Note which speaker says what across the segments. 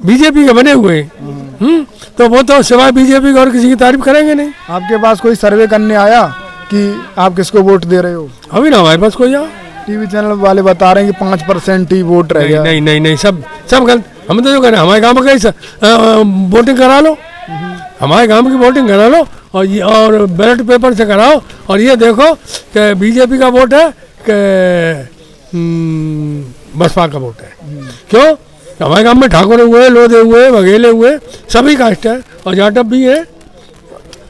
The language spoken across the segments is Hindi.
Speaker 1: बीजेपी के बने हुए। तो वो तो सिवाय बीजेपी के और किसी की तारीफ करेंगे नहीं।
Speaker 2: आपके पास कोई सर्वे करने आया कि आप किसको वोट दे रहे हो?
Speaker 1: अभी ना हमारे पास कोई
Speaker 2: टीवी चैनल वाले बता रहे हैं कि 5% ही वोट रह गया।
Speaker 1: नहीं, सब गलत। हम तो जो कह रहे हैं हमारे गाँव में वोटिंग करा लो, हमारे गांव की वोटिंग करा लो और बैलेट पेपर से कराओ और ये देखो कि बीजेपी का वोट है कि बसपा का वोट है। क्यों? हमारे गांव में ठाकुर हुए, लोधे हुए, वघेले हुए, सभी कास्ट है और जाटव भी है।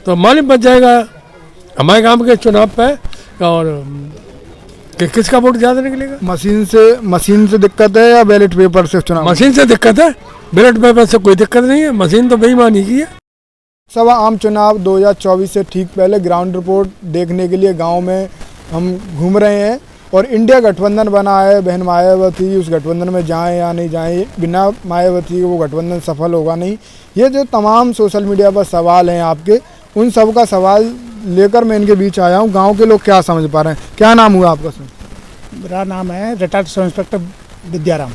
Speaker 1: तो मालूम बच जाएगा हमारे गांव के चुनाव पे और कि किसका वोट ज़्यादा निकलेगा।
Speaker 2: मशीन से दिक्कत है या बैलेट पेपर से चुनाव?
Speaker 1: मशीन से दिक्कत है, बैलेट पेपर से कोई दिक्कत नहीं है। मशीन तो बेईमानी की है।
Speaker 2: सभा आम चुनाव 2024 से ठीक पहले ग्राउंड रिपोर्ट देखने के लिए गांव में हम घूम रहे हैं और इंडिया गठबंधन बना है। बहन मायावती उस गठबंधन में जाएं या नहीं जाएं, बिना मायावती के वो गठबंधन सफल होगा नहीं। ये जो तमाम सोशल मीडिया पर सवाल हैं आपके, उन सब का सवाल लेकर मैं इनके बीच आया हूँ। गाँव के लोग क्या समझ पा रहे हैं? क्या नाम हुआ आपका सर?
Speaker 3: मेरा नाम है retired sub inspector Vidyaram.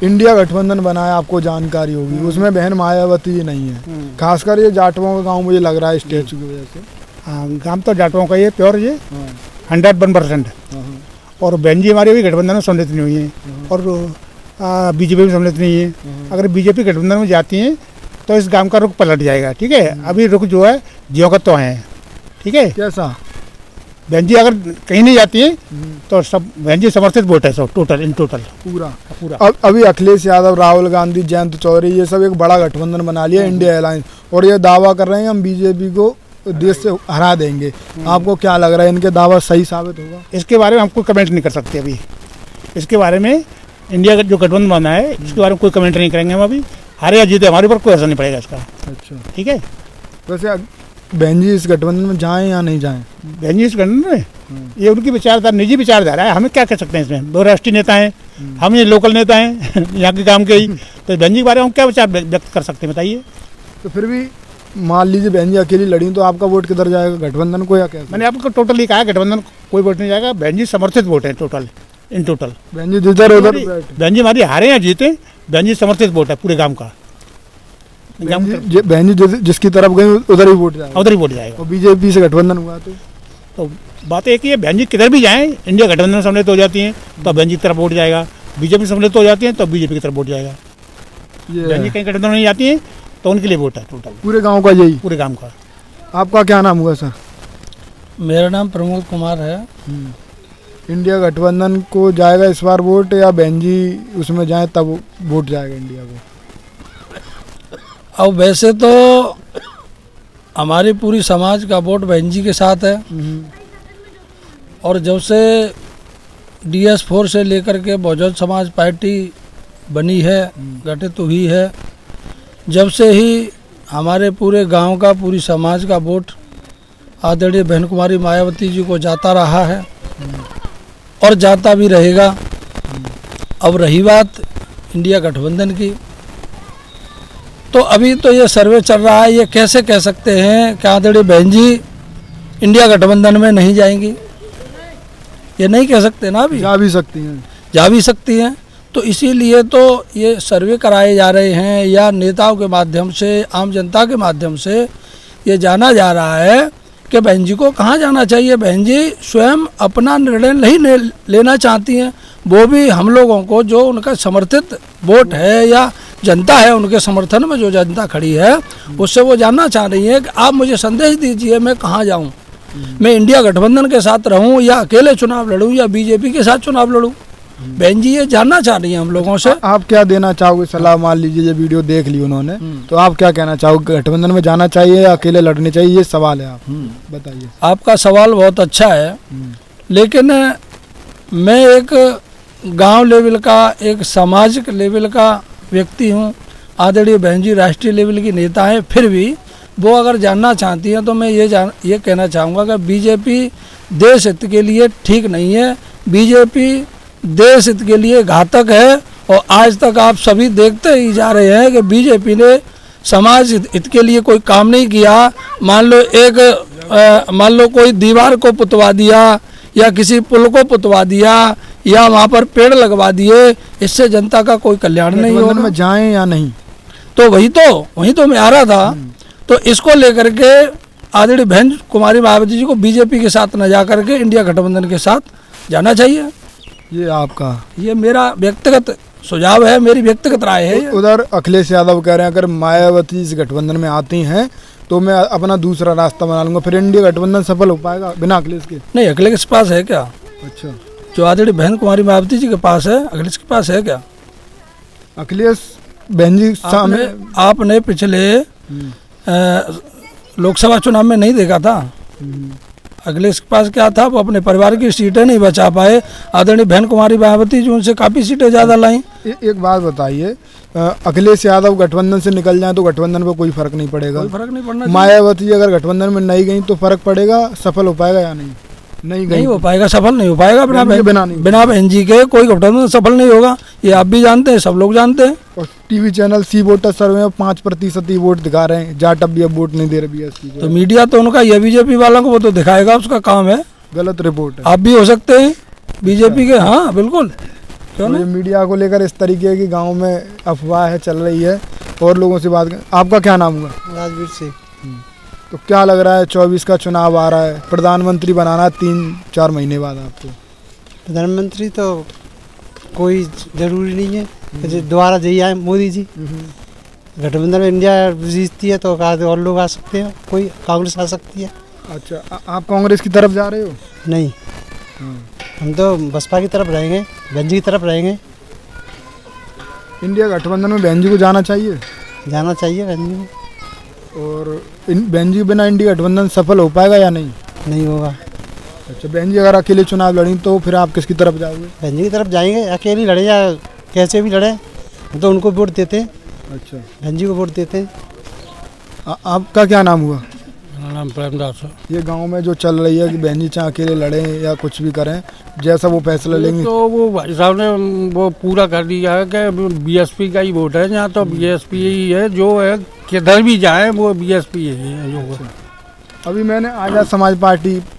Speaker 2: India गठबंधन बनाया, आपको जानकारी होगी, उसमें बहन मायावती नहीं है। खासकर ये जाटवों का गांव मुझे लग रहा है स्टेचू की वजह से।
Speaker 3: हाँ, गांव तो जाटवों का ये प्योर ये 101%। और बहन जी हमारी भी गठबंधन में सम्मिलित नहीं हुई है और बीजेपी में सम्मिलित नहीं है। अगर बीजेपी गठबंधन में जाती हैं तो इस गांव का रुख पलट जाएगा। ठीक है, अभी रुख जो है जियो का तो है। ठीक है,
Speaker 2: कैसा?
Speaker 3: बहन जी अगर कहीं नहीं जाती है तो सब बहन जी समर्थित वोट है, सब टोटल इन टोटल पूरा।
Speaker 2: अभी अखिलेश यादव, राहुल गांधी, जयंत चौधरी ये सब एक बड़ा गठबंधन बना लिया इंडिया अलायंस और ये दावा कर रहे हैं हम बीजेपी को देश से हरा देंगे। आपको क्या लग रहा है, इनके दावा सही साबित होगा?
Speaker 3: इसके बारे में हम कोई कमेंट नहीं कर सकते अभी। इसके बारे में इंडिया का जो गठबंधन बना है इसके बारे में कोई कमेंट नहीं करेंगे हम अभी। हारे या जीते हमारे ऊपर कोई असर नहीं पड़ेगा इसका।
Speaker 2: अच्छा,
Speaker 3: ठीक है।
Speaker 2: वैसे बहन जी इस गठबंधन में जाएं या नहीं जाएं?
Speaker 3: बहन जी इस गठबंधन में ये उनकी विचारधारा, निजी विचारधारा है। हमें क्या कह सकते हैं इसमें? वो राष्ट्रीय नेता हैं, हम ये लोकल नेता हैं यहाँ के काम के ही। तो बहन जी के बारे में हम क्या विचार व्यक्त कर सकते हैं बताइए?
Speaker 2: तो फिर भी मान लीजिए बहन जी अकेली लड़ी तो आपका वोट किधर जाएगा, गठबंधन को या क्या?
Speaker 3: मैंने आपको टोटल ही कहा गठबंधन कोई वोट नहीं जाएगा। बहन जी समर्थित वोट है टोटल इन टोटल।
Speaker 2: बहन जी जिधर उधर
Speaker 3: बहन जी हमारी हारे या जीते, बहन जी समर्थित वोट है पूरे गाँव का।
Speaker 2: बहन जी जिसकी तरफ गई उधर ही वोट जाएगा,
Speaker 3: उधर ही वोट जाएगा।
Speaker 2: और बीजेपी से गठबंधन हुआ
Speaker 3: तो बात एक ही है, बहन जी किधर भी जाएं इंडिया गठबंधन में सम्मिलित हो जाती हैं तो बहन जी की तरफ वोट जाएगा। बीजेपी सम्मिलित हो जाती हैं तो बीजेपी की तरफ वोट जाएगा। बहन जी कहीं गठबंधन नहीं जाती हैं तो उनके लिए वोट है टोटल
Speaker 2: पूरे गांव का। यही
Speaker 3: पूरे गांव का।
Speaker 2: आपका क्या नाम हुआ सर?
Speaker 4: मेरा नाम प्रमोद कुमार है।
Speaker 2: इंडिया गठबंधन को जाएगा इस बार वोट या बहन जी उसमें जाए तब वोट जाएगा इंडिया को?
Speaker 4: अब वैसे तो हमारी पूरी समाज का वोट बहन जी के साथ है और जब से DS4 से लेकर के बहुजन समाज पार्टी बनी है, गठित हुई है, जब से ही हमारे पूरे गांव का, पूरी समाज का वोट आदरणीय बहन कुमारी मायावती जी को जाता रहा है और जाता भी रहेगा। अब रही बात इंडिया गठबंधन की, तो अभी तो ये सर्वे चल रहा है, ये कैसे कह सकते हैं कि आदरणीय बहन जी इंडिया गठबंधन में नहीं जाएंगी? ये नहीं कह सकते ना। अभी
Speaker 2: जा भी सकती हैं,
Speaker 4: जा भी सकती हैं। तो इसीलिए तो ये सर्वे कराए जा रहे हैं या नेताओं के माध्यम से, आम जनता के माध्यम से ये जाना जा रहा है कि बहन जी को कहाँ जाना चाहिए। बहन जी स्वयं अपना निर्णय नहीं लेना चाहती हैं, वो भी हम लोगों को जो उनका समर्थित वोट है या जनता है उनके समर्थन में जो जनता खड़ी है उससे वो जानना चाह रही है कि आप मुझे संदेश दीजिए मैं कहाँ जाऊँ, मैं इंडिया गठबंधन के साथ रहूँ या अकेले चुनाव लड़ूँ या बीजेपी के साथ चुनाव लड़ूँ। बहन जी ये जानना चाह रही हैं हम लोगों से।
Speaker 2: आप क्या देना चाहोगे सलाह? मान लीजिए ये वीडियो देख ली उन्होंने, तो आप क्या कहना चाहोगे? गठबंधन में जाना चाहिए या अकेले लड़ने चाहिए? ये सवाल है, आप बताइए।
Speaker 4: आपका सवाल बहुत अच्छा है, लेकिन मैं एक गांव लेवल का, एक सामाजिक लेवल का व्यक्ति हूं। आदरणीय बहन जी राष्ट्रीय लेवल की नेता हैं, फिर भी वो अगर जानना चाहती हैं तो मैं ये कहना चाहूँगा कि बीजेपी देश हित के लिए ठीक नहीं है, बीजेपी देश हित के लिए घातक है। और आज तक आप सभी देखते ही जा रहे हैं कि बीजेपी ने समाज हित के लिए कोई काम नहीं किया। मान लो कोई दीवार को पुतवा दिया या किसी पुल को पुतवा दिया या वहाँ पर पेड़ लगवा दिए, इससे जनता का कोई कल्याण नहीं
Speaker 2: गठबंधन
Speaker 4: होगा।
Speaker 2: में जाएं या नहीं?
Speaker 4: तो वही तो मैं आ रहा था। तो इसको लेकर के आदरणीय बहन कुमारी मायावती जी को बीजेपी के साथ न जा करके इंडिया गठबंधन के साथ जाना चाहिए।
Speaker 2: ये आपका
Speaker 4: ये मेरा व्यक्तिगत सुझाव है, मेरी व्यक्तिगत राय है।
Speaker 2: उधर अखिलेश यादव कह रहे हैं अगर मायावती इस गठबंधन में आती हैं तो मैं अपना दूसरा रास्ता बना लूंगा, फिर इंडिया गठबंधन सफल हो पाएगा बिना अखिलेश के?
Speaker 4: नहीं, अखिलेश के पास है क्या?
Speaker 2: अच्छा,
Speaker 4: जो आदरणीय बहन कुमारी मायावती जी के पास है, अखिलेश के पास है क्या?
Speaker 2: अखिलेश बहन जी सामने
Speaker 4: आपने पिछले लोकसभा चुनाव में नहीं देखा था? अखिलेश के पास क्या था? वो अपने परिवार की सीटें नहीं बचा पाए। आदरणीय बहन कुमारी मायावती जी उनसे काफ़ी सीटें ज़्यादा लाई।
Speaker 2: एक बात बताइए, अखिलेश यादव गठबंधन से निकल जाए तो गठबंधन पे कोई फर्क नहीं पड़ेगा?
Speaker 4: कोई फर्क नहीं पड़ना।
Speaker 2: मायावती अगर गठबंधन में नहीं गई तो फर्क पड़ेगा, सफल हो पाएगा या नहीं?
Speaker 4: नहीं हो पाएगा, सफल नहीं हो पाएगा। बिना बहन जी के कोई गठबंधन सफल नहीं होगा, ये आप भी जानते हैं, सब लोग जानते हैं।
Speaker 2: और टीवी चैनल सी वोटर सर्वे में 5% ही वोट दिखा रहे हैं, जाट अब भी अब वोट नहीं दे रहे बीएसपी को।
Speaker 4: तो मीडिया तो उनका ये बीजेपी वालों को वो तो दिखाएगा, उसका काम है।
Speaker 2: गलत रिपोर्ट है।
Speaker 4: आप भी हो सकते हैं बीजेपी के। हाँ बिल्कुल, क्यों
Speaker 2: तो
Speaker 4: नहीं?
Speaker 2: ये मीडिया को लेकर इस तरीके की गांव में अफवाह है चल रही है। और लोगों से बात कर, आपका क्या नाम हुआ?
Speaker 5: राजवीर सिंह।
Speaker 2: तो क्या लग रहा है 24 का चुनाव आ रहा है, प्रधानमंत्री बनाना 3-4 महीने बाद आपको?
Speaker 5: प्रधानमंत्री तो कोई जरूरी नहीं है, दोबारा यही आए मोदी जी। गठबंधन में इंडिया जीतती है तो और लोग आ सकते हैं, कोई कांग्रेस आ सकती है।
Speaker 2: अच्छा, आप कांग्रेस की तरफ जा रहे हो?
Speaker 5: नहीं, हम तो बसपा की तरफ रहेंगे, बहन जी की तरफ रहेंगे।
Speaker 2: इंडिया गठबंधन में बहन जी को जाना चाहिए?
Speaker 5: जाना चाहिए बहन जी को।
Speaker 2: और बहन जी बिना इंडिया गठबंधन सफल हो पाएगा या नहीं?
Speaker 5: नहीं होगा।
Speaker 2: अच्छा, बहन जी अगर अकेले चुनाव लड़ी तो फिर आप किसकी तरफ जाओगे?
Speaker 5: बहन जी की तरफ जाएंगे, अकेले लड़े या कैसे भी लड़े, हम तो उनको वोट देते हैं।
Speaker 2: अच्छा,
Speaker 5: बहन जी को वोट देते हैं।
Speaker 2: आपका क्या नाम हुआ?
Speaker 4: मेरा नाम प्रेमदास है।
Speaker 2: ये गांव में जो चल रही है कि बहन जी चाहे अकेले लड़ें या कुछ भी करें, जैसा वो फैसला लेंगे।
Speaker 6: तो वो भाई साहब ने वो पूरा कर दिया है कि बीएसपी का ही वोट है, यहाँ तो बीएसपी ही है, जो है किधर भी जाए वो बीएसपी ही है जो है।
Speaker 2: अभी मैंने आजाद समाज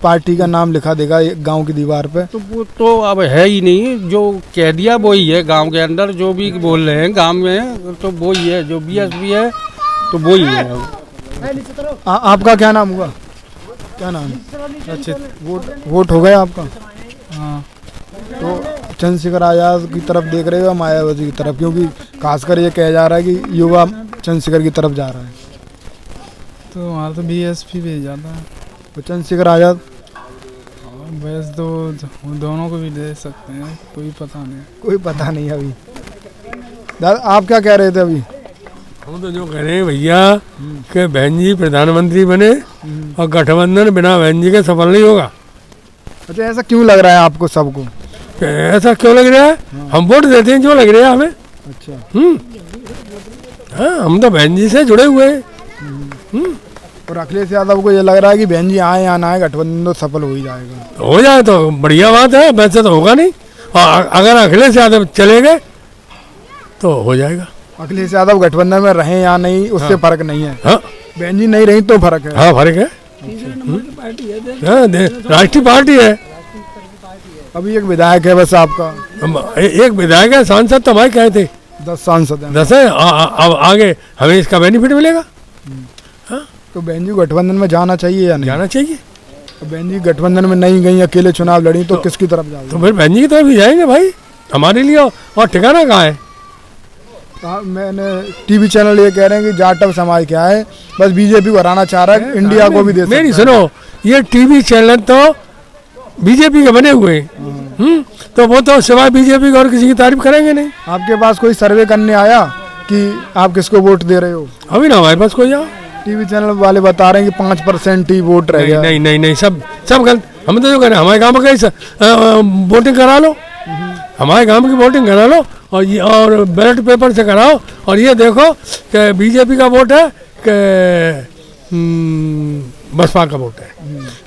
Speaker 2: पार्टी का नाम लिखा देगा गांव की दीवार पे।
Speaker 6: तो वो तो अब है ही नहीं, जो कह दिया वो ही है। गांव के अंदर जो भी बोल रहे हैं गांव में तो वो ही है, जो बीएसपी है तो वो ही है।
Speaker 2: आपका क्या नाम हुआ? क्या नाम? अच्छा, वोट हो गया आपका?
Speaker 6: हाँ।
Speaker 2: तो चंद्रशेखर आजाद की तरफ देख रहे हो या मायावती की तरफ? क्योंकि खासकर ये कहा जा रहा है कि युवा चंद्रशेखर की तरफ जा रहा है।
Speaker 7: तो हमारा तो बीएसपी भी जाता है।
Speaker 2: तो चंद्रशेखर आजाद
Speaker 7: वैसे तो दोनों को भी दे सकते हैं, कोई पता नहीं।
Speaker 2: कोई पता नहीं अभी। दादा आप क्या कह रहे थे अभी?
Speaker 1: हम तो जो कह रहे हैं भैया कि बहन जी प्रधानमंत्री बने और गठबंधन बिना बहन जी के सफल नहीं होगा।
Speaker 2: अच्छा, ऐसा क्यों लग रहा है आपको सबको?
Speaker 1: ऐसा क्यों लग रहा है? हम वोट देते हैं जो लग रहा है हमें।
Speaker 2: अच्छा,
Speaker 1: हाँ, हम तो बहन जी से जुड़े हुए हैं।
Speaker 2: और अखिलेश यादव को ये लग रहा है कि बहन जी आए या ना आए गठबंधन तो सफल हो ही जाएगा।
Speaker 1: हो जाए तो बढ़िया बात है, वैसे तो होगा नहीं। और अगर अखिलेश यादव चले गए तो हो जाएगा।
Speaker 2: अखिलेश यादव गठबंधन में रहे या नहीं उससे फर्क नहीं है।
Speaker 1: हाँ,
Speaker 2: बहन जी नहीं रही तो फर्क है।
Speaker 1: हाँ फर्क है। हाँ, राष्ट्रीय पार्टी है।
Speaker 2: अभी एक विधायक है बस आपका?
Speaker 1: एक विधायक है, सांसद तो हमारे कहे थे
Speaker 2: 10 सांसद हैं।
Speaker 1: 10 है। अब आगे हमें इसका बेनिफिट मिलेगा।
Speaker 2: तो बहन जी गठबंधन में जाना चाहिए या नहीं?
Speaker 1: जाना चाहिए।
Speaker 2: तो बहन जी गठबंधन में नहीं गई, अकेले चुनाव लड़ी तो किसकी तरफ जाओगे?
Speaker 1: तो फिर बहन जी की तरफ ही जाएंगे भाई, हमारे लिए और ठिकाना कहाँ है?
Speaker 2: मैंने टीवी चैनल ये कह रहे हैं कि जाटव समाज क्या है, बस बीजेपी को हराना चाह रहा है, इंडिया को भी दे सकता है।
Speaker 1: मेरी सुनो, ये टीवी चैनल तो बीजेपी के बने हुए हैं। तो वो तो सिवाय बीजेपी के और किसी की तारीफ करेंगे नहीं।
Speaker 2: आपके पास कोई सर्वे करने आया कि आप किसको वोट दे रहे हो?
Speaker 1: अभी ना हमारे पास कोई आओ।
Speaker 2: टीवी चैनल वाले बता रहे हैं कि 5% ही वोट रह गया।
Speaker 1: नहीं नहीं नहीं, सब गलत। हम तो जो कह रहे हैं हमारे गाँव में कैसे वोटिंग करा लो, हमारे गांव की वोटिंग करा लो और बैलेट पेपर से कराओ, और ये देखो कि बीजेपी का वोट है कि बसपा का वोट है।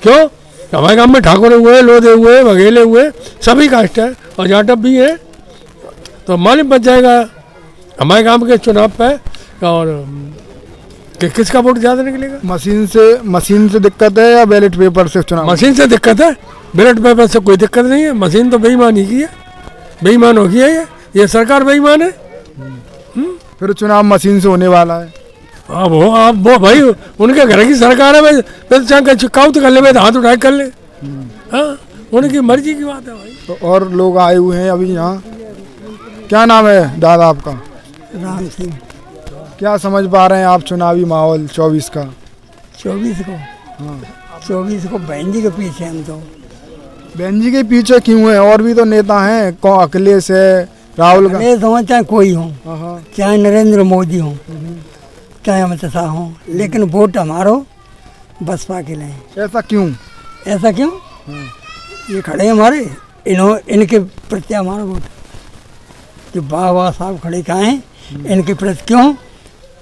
Speaker 1: क्यों? हमारे गांव में ठाकुर हुए, लोधे हुए, वघेले हुए, सभी कास्ट है और जाटव भी है। तो मालूम बच जाएगा हमारे गांव के चुनाव पे और कि किसका वोट ज़्यादा निकलेगा।
Speaker 2: मशीन से दिक्कत है या बैलेट पेपर से चुनाव?
Speaker 1: मशीन से दिक्कत है, बैलेट पेपर से कोई दिक्कत नहीं है। मशीन तो बेईमानी की है। बेईमान होगी है ये सरकार बेईमान है।
Speaker 2: फिर चुनाव मशीन से होने वाला है।
Speaker 1: अब वो भाई उनके घर की सरकार है, मैं चाहे चिपकाऊ तो कर ले, मैं हाथ उठा के कर ले। हाँ, उनकी मर्जी की बात है भाई।
Speaker 2: तो और लोग आए हुए हैं अभी यहाँ। क्या नाम है दादा आपका?
Speaker 8: राम सिंह।
Speaker 2: क्या समझ पा रहे हैं आप चुनावी माहौल 24 का?
Speaker 8: 24 को?
Speaker 2: हाँ,
Speaker 8: 24 को बहन जी के पीछे हम तो।
Speaker 2: बहन जी के पीछे क्यों है? और भी तो नेता हैं, कौन? अखिलेश है, राहुल गांधी।
Speaker 8: अखिलेश हो चाहे कोई हो,
Speaker 2: हाँ,
Speaker 8: चाहे नरेंद्र मोदी हो, चाहे अमित शाह हो, लेकिन वोट हमारो बसपा के लिए।
Speaker 2: ऐसा क्यों?
Speaker 8: ऐसा क्यों? ये खड़े हमारे, इनके प्रति हमारा वोट। जो बाबा साहब खड़े कहाँ हैं, इनके प्रति क्यों?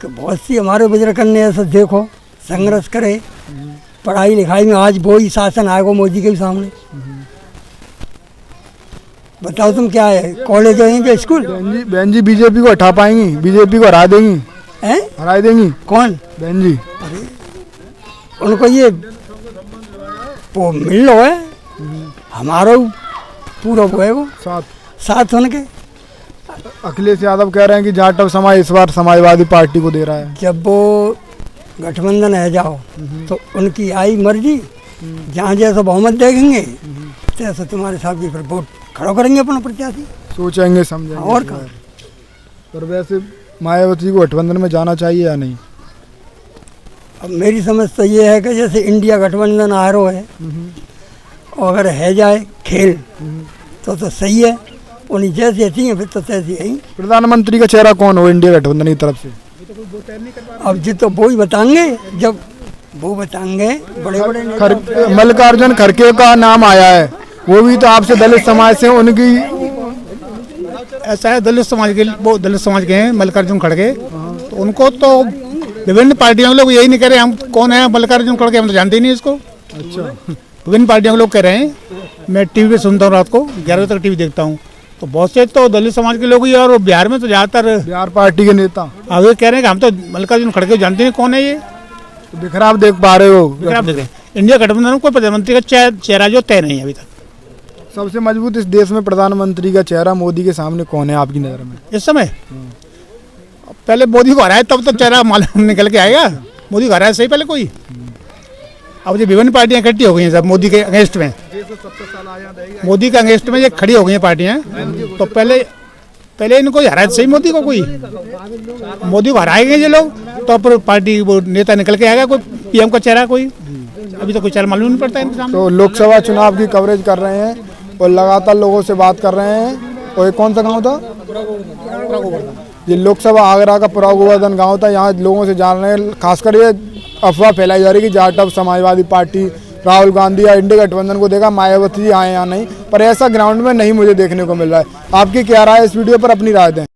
Speaker 8: कि बहुत सी हमारे बुजुर्ग ने ऐसा देखो संघर्ष करे, पढ़ाई लिखाई में आज वही शासन आएगा मोदी के भी सामने। बताओ तुम क्या है, कॉलेज होंगे स्कूल?
Speaker 2: बहन जी बीजेपी को हटा पाएंगी? बीजेपी को हरा देंगी?
Speaker 8: हैं?
Speaker 2: हरा देंगी?
Speaker 8: कौन?
Speaker 2: बहन जी।
Speaker 8: उनको ये वो मिल लो है, हमारा पूरा वो है, वो साथ उनके।
Speaker 2: अखिलेश यादव कह रहे हैं कि जाटव समाज इस बार समाजवादी पार्टी को दे रहा है।
Speaker 8: जब वो गठबंधन है जाओ तो उनकी आई मर्जी, जहाँ जैसा बहुमत देखेंगे तैसा तुम्हारे साथ भी फिर वोट खड़ा करेंगे अपना प्रत्याशी।
Speaker 2: सोचेंगे समझेंगे
Speaker 8: और क्या।
Speaker 2: पर वैसे मायावती को गठबंधन में जाना चाहिए या नहीं?
Speaker 8: अब मेरी समझ तो ये है कि जैसे इंडिया गठबंधन आरो है, और अगर है जाए खेल तो सही है, उन्हीं जैसे थी फिर तो तैसी है ही।
Speaker 2: प्रधानमंत्री का चेहरा कौन हो इंडिया गठबंधन की तरफ से?
Speaker 8: अब जी तो वो ही बताएंगे, जब वो बताएंगे बड़े बड़े
Speaker 2: मल्लिकार्जुन खड़गे का नाम आया है, वो भी तो आपसे दलित समाज से, उनकी
Speaker 3: ऐसा है दलित समाज के, वो दलित समाज के हैं मल्लिकार्जुन खड़गे, तो उनको तो विभिन्न पार्टियों के लोग यही नहीं कह रहे हम कौन है मल्लिकार्जुन खड़गे, हम तो जानते ही नहीं इसको।
Speaker 2: अच्छा,
Speaker 3: विभिन्न पार्टियों के लोग कह रहे हैं, मैं टीवी पे सुनता हूँ, रात को 11 बजे तक टीवी देखता हूँ, तो बहुत से तो दलित समाज के लोग ही, और बिहार में तो ज़्यादातर
Speaker 2: बिहार पार्टी के नेता
Speaker 3: अब ये कह रहे हैं कि हम तो मल्लिकार्जुन खड़गे जानते नहीं कौन है ये।
Speaker 2: तो बिखराव देख पा रहे हो?
Speaker 3: आप देखें इंडिया गठबंधन में कोई प्रधानमंत्री का चेहरा जो तय नहीं है अभी तक।
Speaker 2: सबसे मजबूत इस देश में प्रधानमंत्री का चेहरा मोदी के सामने कौन है आपकी नज़र में
Speaker 3: इस समय? पहले मोदी को हराए तब तो चेहरा मालूम निकल के आएगा। मोदी को हराए सही पहले कोई। अब ये विभिन्न पार्टियां इकट्ठी हो गई हैं सब मोदी के अगेंस्ट में, मोदी के अगेंस्ट में ये खड़ी हो गई हैं पार्टियां, तो पहले इनको हराए सही मोदी को, कोई मोदी को हराएंगे ये लोग तो फिर पार्टी वो नेता निकल के आएगा, कोई पीएम का चेहरा कोई, अभी तो कोई चेहरा मालूम नहीं पड़ता इनके सामने।
Speaker 2: तो लोकसभा चुनाव की कवरेज कर रहे हैं और लगातार लोगों से बात कर रहे हैं। और ये कौन सा गांव था? ये लोकसभा आगरा का पुरा गोवर्धन गांव था। यहाँ लोगों से जान रहे हैं, खासकर ये अफवाह फैलाई जा रही है कि जाटव समाजवादी पार्टी राहुल गांधी या इंडिया गठबंधन को देखा मायावती आए या नहीं, पर ऐसा ग्राउंड में नहीं मुझे देखने को मिल रहा है। आपकी क्या राय है इस वीडियो पर? अपनी राय दें।